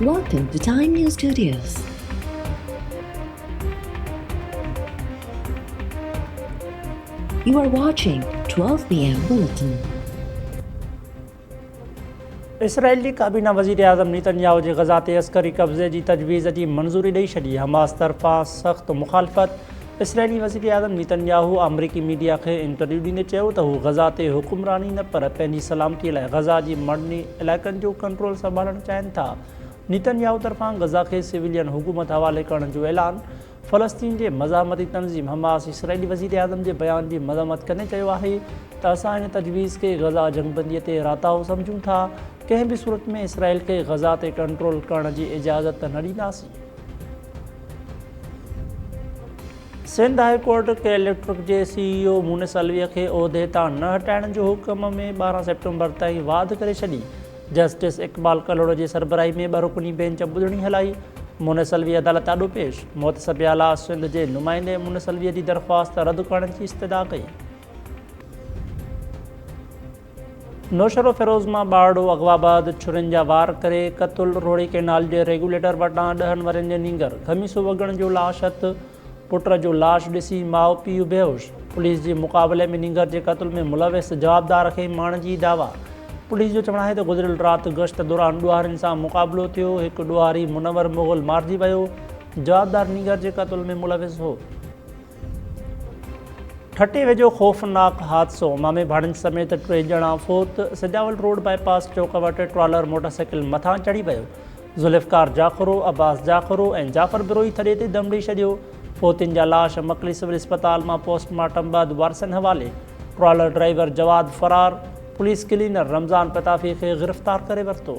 Welcome to Time News Studios. You are watching 12 p.m. Bulletin. Israeli काबीना वज़ीर आज़म Netanyahu जे गज़ा ते अस्करी कब्ज़े जी तजवीज़ जी मंज़ूरी ॾेई छॾी। हमास तरफ़ां सख़्त मुखालफ़त। इसराइली वज़ीर आज़म नेतन्याहू अमरीकी मीडिया खे इंटरव्यू ॾींदे चयो त हू गज़ा ते हुकुमरानी न पर पंहिंजी सलामतीअ लाइ गज़ा जी मर्नी इलाइक़नि जो कंट्रोल संभालणु चाहिनि था। नेतन्याहू तरफ़ां गज़ा खे सिविलियन हुकूमत हवाले करण जो ऐलान। फ़लस्तीन जे मज़ामती तनज़ीम हमास इसराइली वज़ीर आज़म जे बयान जी मज़म्मत कंदे चयो आहे त असां हिन तजवीज़ खे गज़ा जंगबंदीअ ते राताओ सम्झूं था। कंहिं बि सूरत में इसराइल खे गज़ा ते कंट्रोल करण जी इजाज़त न ॾींदासीं। सिंध हाई कोर्ट के इलेक्ट्रिक जे CEO मूनिस अलवीअ खे उहिदे तां न हटाइण जो हुकम में 12 सेप्टेम्बर ताईं वाध करे छॾी। जस्टिस इक़बाल कलोड़ जे सरबराही में 2 रुकनी बेंच ॿुधणी हलाई। मूनिस अलवी अदालत ॾाढो पेश। मुहतसिब आला सिंध जे नुमाइंदे मूनिस अलवीअ जी दरख़्वास्त रद्द करण जी इस्तदा कई। नौशरो फिरोज़ मां ॿारड़ो अगवाबाद छुरियुनि जा वार करे क़तुल। रोड़ी केनाल जे रेगुलेटर वटां 10 वरनि जे नींगर ख़मीसो वॻण जो लाशत। पुट जो लाश ॾिसी माउ पीउ बेहोश। पुलिस जे मुक़ाबले में नींगर जे क़तल में मुलविस जवाबदार खे मारण जी दावा। पुलिस जो चवणु आहे त गुज़िरियल राति गश्त दौरान ॾुहारियुनि सां मुक़ाबिलो थियो। हिकु ॾुहारी मुनवर मुग़ल मारिजी वियो। जवाबदार नींगर जे क़तल में मुलविस हो। ठटे वेझो ख़ौफ़नाक हादसो। मामे भाणनि समेत 3 ॼणा फोत। सजावल रोड बाईपास चौक वटि ट्रॉलर मोटरसाइकिल मथां चढ़ी वियो। ज़ुल्फ़िकार जाख़रो, अब्बास जाख़रो ऐं जाफ़र बिरोही थॾे ते दम ॾेई छॾियो। फोतियुनि जा लाश मकली सिविल इस्पताल मां पोस्टमार्टम बैदि वारसनि हवाले। ट्रॉलर ड्राइवर जवाद फ़रार। पुलिस क्लीनर रमज़ान पताफ़ी खे गिरफ़्तार करे वरितो।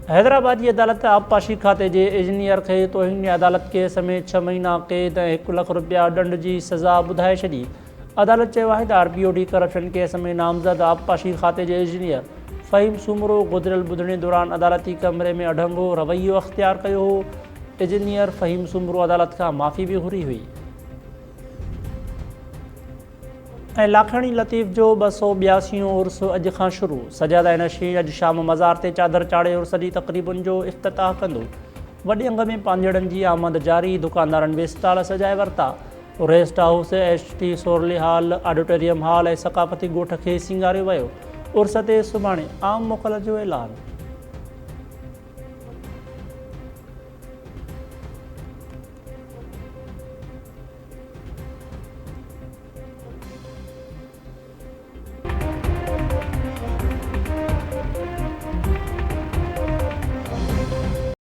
हैदराबाद जी अदालत आबपाशी खाते जे इंजीनियर खे तौहीन अदालत केस में 6 महीना क़ैद ऐं 1 लख रुपया दंड जी सज़ा ॿुधाए छॾी। अदालत चयो आहे त RPOD करप्शन केस में नामज़द आबपाशी खाते जे इंजीनियर फ़हीम सूमरो गुज़िरियल ॿुधणी दौरान अदालती कमरे में अढंगो रवैयो अख़्तियार कयो हो। इंजीनियर फ़हीम सूमरो अदालत खां माफ़ी बि घुरी हुई। ऐं लाखणी लतीफ़ जो 282 उर्स अॼु खां शुरू। सजादा नशीन अॼु शाम मज़ार ते चादर चाढ़े उर्स जी तक़रीबुनि जो इफ़्तिताह कंदो। वॾे अंग में पांजड़नि जी आमद जारी। दुकानदारनि बि स्टॉल सजाए वरिता। Rest house, HT Sorley hall, auditorium hall ऐं सक़ाफ़ती ॻोठ खे सींगारियो वियो। उर्स ते सुभाणे आम मोकल जो ऐलान।